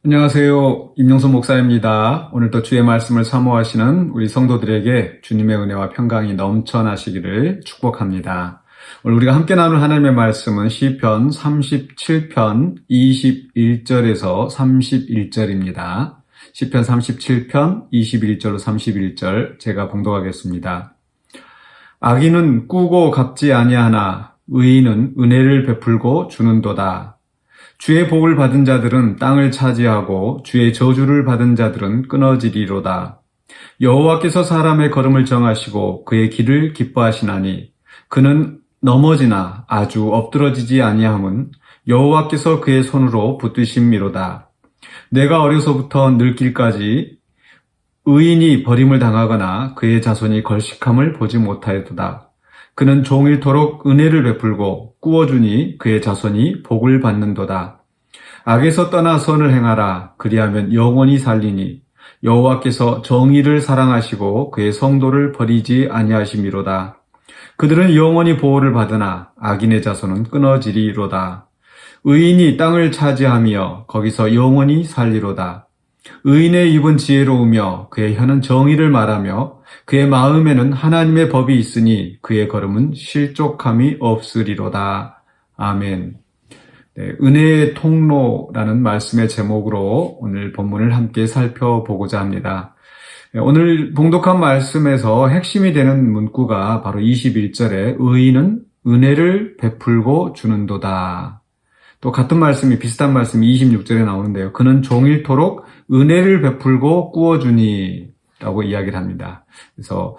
안녕하세요. 임용수 목사입니다. 오늘도 주의 말씀을 사모하시는 우리 성도들에게 주님의 은혜와 평강이 넘쳐나시기를 축복합니다. 오늘 우리가 함께 나눌 하나님의 말씀은 시편 37편 21절에서 31절입니다. 시편 37편 21절로 31절 제가 봉독하겠습니다. 악인은 꾸고 갚지 아니하나 의인은 은혜를 베풀고 주는도다. 주의 복을 받은 자들은 땅을 차지하고 주의 저주를 받은 자들은 끊어지리로다. 여호와께서 사람의 걸음을 정하시고 그의 길을 기뻐하시나니 그는 넘어지나 아주 엎드러지지 아니함은 여호와께서 그의 손으로 붙드심이로다. 내가 어려서부터 늙길까지 의인이 버림을 당하거나 그의 자손이 걸식함을 보지 못하였도다. 그는 종일토록 은혜를 베풀고 꾸어주니 그의 자손이 복을 받는도다. 악에서 떠나 선을 행하라. 그리하면 영원히 살리니 여호와께서 정의를 사랑하시고 그의 성도를 버리지 아니하심이로다. 그들은 영원히 보호를 받으나 악인의 자손은 끊어지리로다. 의인이 땅을 차지하며 거기서 영원히 살리로다. 의인의 입은 지혜로우며 그의 혀는 정의를 말하며 그의 마음에는 하나님의 법이 있으니 그의 걸음은 실족함이 없으리로다. 아멘. 네, 은혜의 통로라는 말씀의 제목으로 오늘 본문을 함께 살펴보고자 합니다. 오늘 봉독한 말씀에서 핵심이 되는 문구가 바로 21절에 의인은 은혜를 베풀고 주는도다. 또 같은 말씀이 비슷한 말씀이 26절에 나오는데요. 그는 종일토록 은혜를 베풀고 꾸어주니 라고 이야기를 합니다. 그래서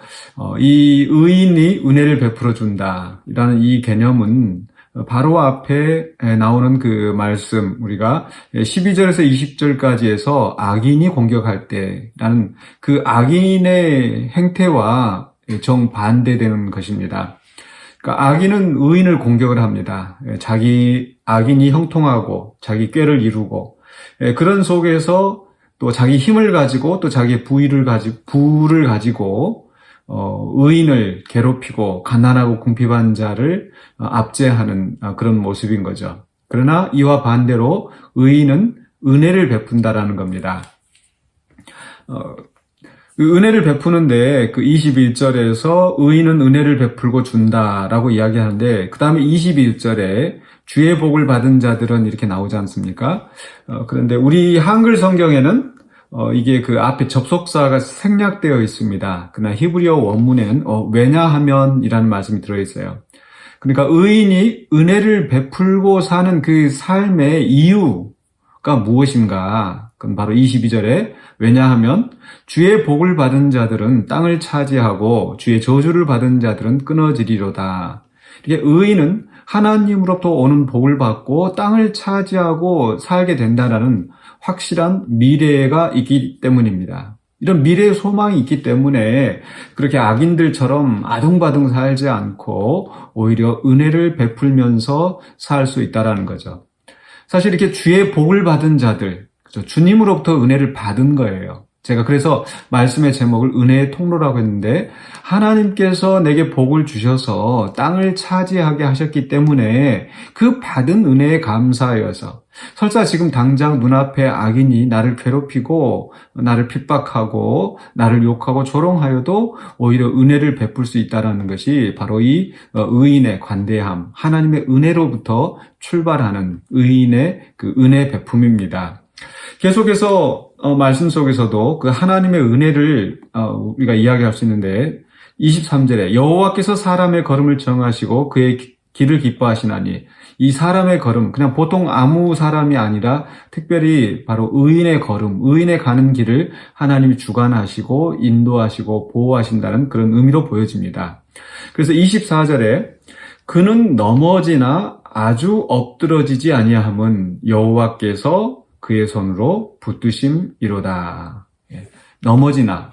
이 의인이 은혜를 베풀어 준다라는 이 개념은 바로 앞에 나오는 그 말씀, 우리가 12절에서 20절까지 해서 악인이 공격할 때라는 그 악인의 행태와 정반대되는 것입니다. 그러니까 악인은 의인을 공격을 합니다. 악인이 형통하고 자기 꾀를 이루고 그런 속에서 또 자기 힘을 가지고 또 자기의 부를 가지고 의인을 괴롭히고 가난하고 궁핍한 자를 압제하는 그런 모습인 거죠. 그러나 이와 반대로 의인은 은혜를 베푼다라는 겁니다. 그 은혜를 베푸는데 그 21절에서 의인은 은혜를 베풀고 준다라고 이야기하는데 그 다음에 21절에 주의 복을 받은 자들은 이렇게 나오지 않습니까? 그런데 우리 한글 성경에는 이게 그 앞에 접속사가 생략되어 있습니다. 그러나 히브리어 원문에는 왜냐하면이라는 말씀이 들어있어요. 그러니까 의인이 은혜를 베풀고 사는 그 삶의 이유가 무엇인가? 그건 바로 22절에 왜냐하면 주의 복을 받은 자들은 땅을 차지하고 주의 저주를 받은 자들은 끊어지리로다. 이게 의인은 하나님으로부터 오는 복을 받고 땅을 차지하고 살게 된다는 확실한 미래가 있기 때문입니다. 이런 미래의 소망이 있기 때문에 그렇게 악인들처럼 아둥바둥 살지 않고 오히려 은혜를 베풀면서 살 수 있다는 거죠. 사실 이렇게 주의 복을 받은 자들, 주님으로부터 은혜를 받은 거예요. 제가 그래서 말씀의 제목을 은혜의 통로라고 했는데 하나님께서 내게 복을 주셔서 땅을 차지하게 하셨기 때문에 그 받은 은혜에 감사하여서 설사 지금 당장 눈앞에 악인이 나를 괴롭히고 나를 핍박하고 나를 욕하고 조롱하여도 오히려 은혜를 베풀 수 있다는 것이 바로 이 의인의 관대함, 하나님의 은혜로부터 출발하는 의인의 그 은혜 베품입니다. 계속해서 말씀 속에서도 그 하나님의 은혜를 우리가 이야기할 수 있는데 23절에 여호와께서 사람의 걸음을 정하시고 그의 길을 기뻐하시나니 이 사람의 걸음, 그냥 보통 아무 사람이 아니라 특별히 바로 의인의 걸음, 의인의 가는 길을 하나님이 주관하시고 인도하시고 보호하신다는 그런 의미로 보여집니다. 그래서 24절에 그는 넘어지나 아주 엎드러지지 아니함은 여호와께서 그의 손으로 붙드심이로다. 넘어지나.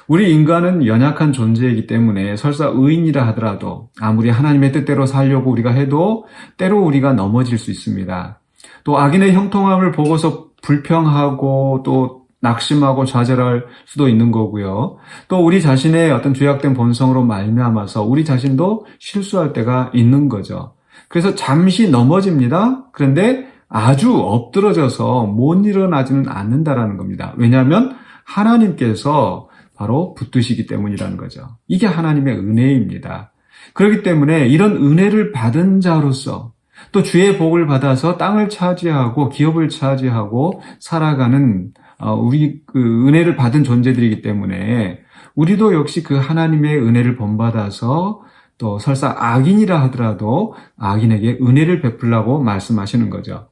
우리 인간은 연약한 존재이기 때문에 설사 의인이라 하더라도 아무리 하나님의 뜻대로 살려고 우리가 해도 때로 우리가 넘어질 수 있습니다. 또 악인의 형통함을 보고서 불평하고 또 낙심하고 좌절할 수도 있는 거고요. 또 우리 자신의 어떤 죄악된 본성으로 말미암아서 우리 자신도 실수할 때가 있는 거죠. 그래서 잠시 넘어집니다. 그런데 아주 엎드러져서 못 일어나지는 않는다라는 겁니다. 왜냐하면 하나님께서 바로 붙드시기 때문이라는 거죠. 이게 하나님의 은혜입니다. 그렇기 때문에 이런 은혜를 받은 자로서 또 주의 복을 받아서 땅을 차지하고 기업을 차지하고 살아가는 우리 그 은혜를 받은 존재들이기 때문에 우리도 역시 그 하나님의 은혜를 본받아서 또 설사 악인이라 하더라도 악인에게 은혜를 베풀라고 말씀하시는 거죠.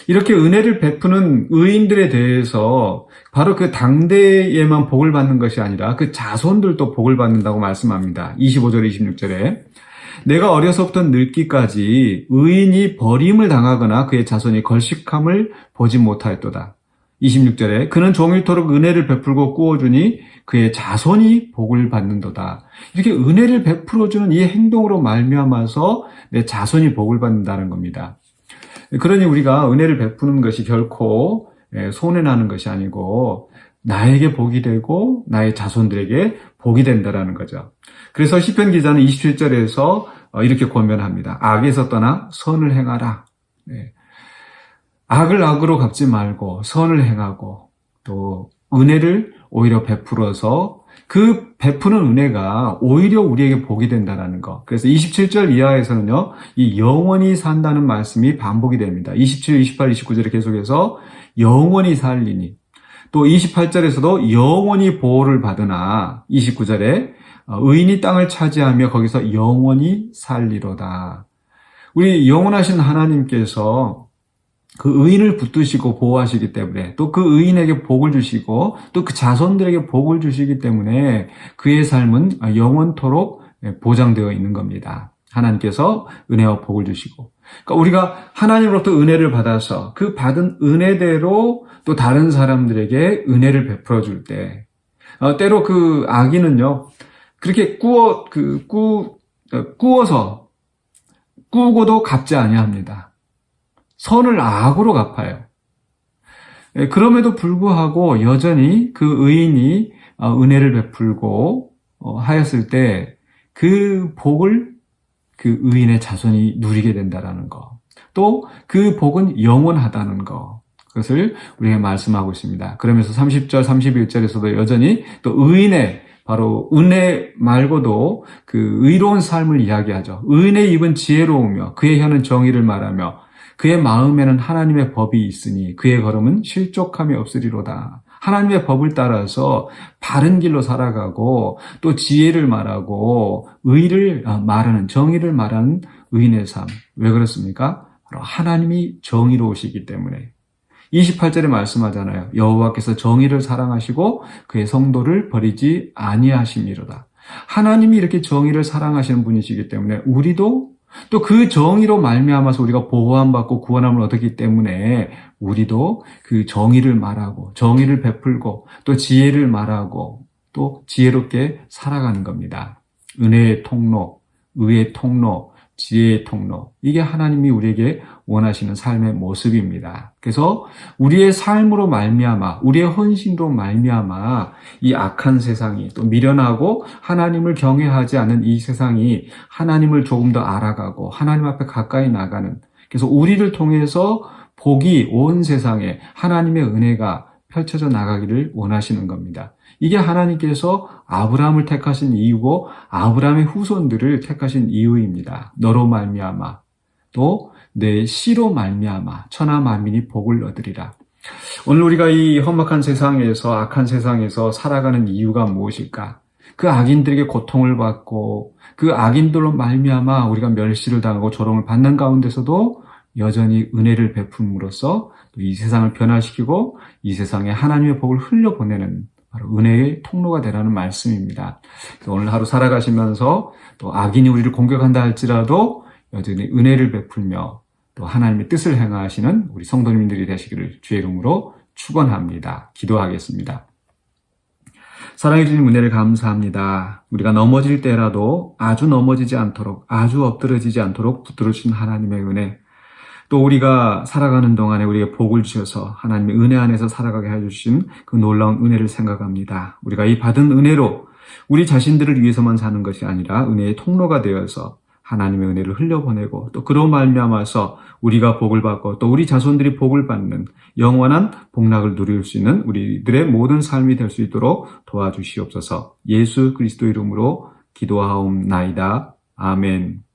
이렇게 은혜를 베푸는 의인들에 대해서 바로 그 당대에만 복을 받는 것이 아니라 그 자손들도 복을 받는다고 말씀합니다. 25절 26절에 내가 어려서부터 늙기까지 의인이 버림을 당하거나 그의 자손이 걸식함을 보지 못하였도다. 26절에 그는 종일토록 은혜를 베풀고 꾸어주니 그의 자손이 복을 받는도다. 이렇게 은혜를 베풀어주는 이 행동으로 말미암아서 내 자손이 복을 받는다는 겁니다. 그러니 우리가 은혜를 베푸는 것이 결코 손해나는 것이 아니고 나에게 복이 되고 나의 자손들에게 복이 된다는 거죠. 그래서 시편 기자는 27절에서 이렇게 권면합니다. 악에서 떠나 선을 행하라. 악을 악으로 갚지 말고 선을 행하고 또 은혜를 오히려 베풀어서 그 베푸는 은혜가 오히려 우리에게 복이 된다는 거. 그래서 27절 이하에서는요, 이 영원히 산다는 말씀이 반복이 됩니다. 27, 28, 29절에 계속해서 영원히 살리니 또 28절에서도 영원히 보호를 받으나 29절에 의인이 땅을 차지하며 거기서 영원히 살리로다. 우리 영원하신 하나님께서 그 의인을 붙드시고 보호하시기 때문에 또 그 의인에게 복을 주시고 또 그 자손들에게 복을 주시기 때문에 그의 삶은 영원토록 보장되어 있는 겁니다. 하나님께서 은혜와 복을 주시고 그러니까 우리가 하나님으로부터 은혜를 받아서 그 받은 은혜대로 또 다른 사람들에게 은혜를 베풀어 줄 때 때로 그 악인은요 그렇게 꾸어서 꾸고도 갚지 아니합니다. 선을 악으로 갚아요. 그럼에도 불구하고 여전히 그 의인이 은혜를 베풀고 하였을 때 그 복을 그 의인의 자손이 누리게 된다는 거. 또 그 복은 영원하다는 거. 그것을 우리가 말씀하고 있습니다. 그러면서 30절, 31절에서도 여전히 또 의인의 바로 은혜 말고도 그 의로운 삶을 이야기하죠. 의인의 입은 지혜로우며 그의 혀는 정의를 말하며 그의 마음에는 하나님의 법이 있으니 그의 걸음은 실족함이 없으리로다. 하나님의 법을 따라서 바른 길로 살아가고 또 지혜를 말하고 의를 말하는 정의를 말하는 의인의 삶. 왜 그렇습니까? 바로 하나님이 정의로우시기 때문에. 28절에 말씀하잖아요. 여호와께서 정의를 사랑하시고 그의 성도를 버리지 아니하심이로다. 하나님이 이렇게 정의를 사랑하시는 분이시기 때문에 우리도 또 그 정의로 말미암아서 우리가 보호함받고 구원함을 얻었기 때문에 우리도 그 정의를 말하고 정의를 베풀고 또 지혜를 말하고 또 지혜롭게 살아가는 겁니다. 은혜의 통로, 의의 통로, 지혜의 통로. 이게 하나님이 우리에게 원하시는 삶의 모습입니다. 그래서 우리의 삶으로 말미암아, 우리의 헌신으로 말미암아 이 악한 세상이 또 미련하고 하나님을 경외하지 않은 이 세상이 하나님을 조금 더 알아가고 하나님 앞에 가까이 나가는 그래서 우리를 통해서 복이 온 세상에 하나님의 은혜가 펼쳐져 나가기를 원하시는 겁니다. 이게 하나님께서 아브라함을 택하신 이유고 아브라함의 후손들을 택하신 이유입니다. 너로 말미암아 또 내 씨로 말미암아 천하 만민이 복을 얻으리라. 오늘 우리가 이 험악한 세상에서 악한 세상에서 살아가는 이유가 무엇일까? 그 악인들에게 고통을 받고 그 악인들로 말미암아 우리가 멸시를 당하고 조롱을 받는 가운데서도 여전히 은혜를 베품으로써 이 세상을 변화시키고 이 세상에 하나님의 복을 흘려보내는 바로 은혜의 통로가 되라는 말씀입니다. 오늘 하루 살아가시면서 또 악인이 우리를 공격한다 할지라도 여전히 은혜를 베풀며 또 하나님의 뜻을 행하시는 우리 성도님들이 되시기를 주의 이름으로 축원합니다. 기도하겠습니다. 사랑해 주신 은혜를 감사합니다. 우리가 넘어질 때라도 아주 넘어지지 않도록 아주 엎드러지지 않도록 붙들어 주신 하나님의 은혜 또 우리가 살아가는 동안에 우리에게 복을 주셔서 하나님의 은혜 안에서 살아가게 해주신 그 놀라운 은혜를 생각합니다. 우리가 이 받은 은혜로 우리 자신들을 위해서만 사는 것이 아니라 은혜의 통로가 되어서 하나님의 은혜를 흘려보내고 또 그로 말미암아서 우리가 복을 받고 또 우리 자손들이 복을 받는 영원한 복락을 누릴 수 있는 우리들의 모든 삶이 될 수 있도록 도와주시옵소서. 예수 그리스도 이름으로 기도하옵나이다. 아멘.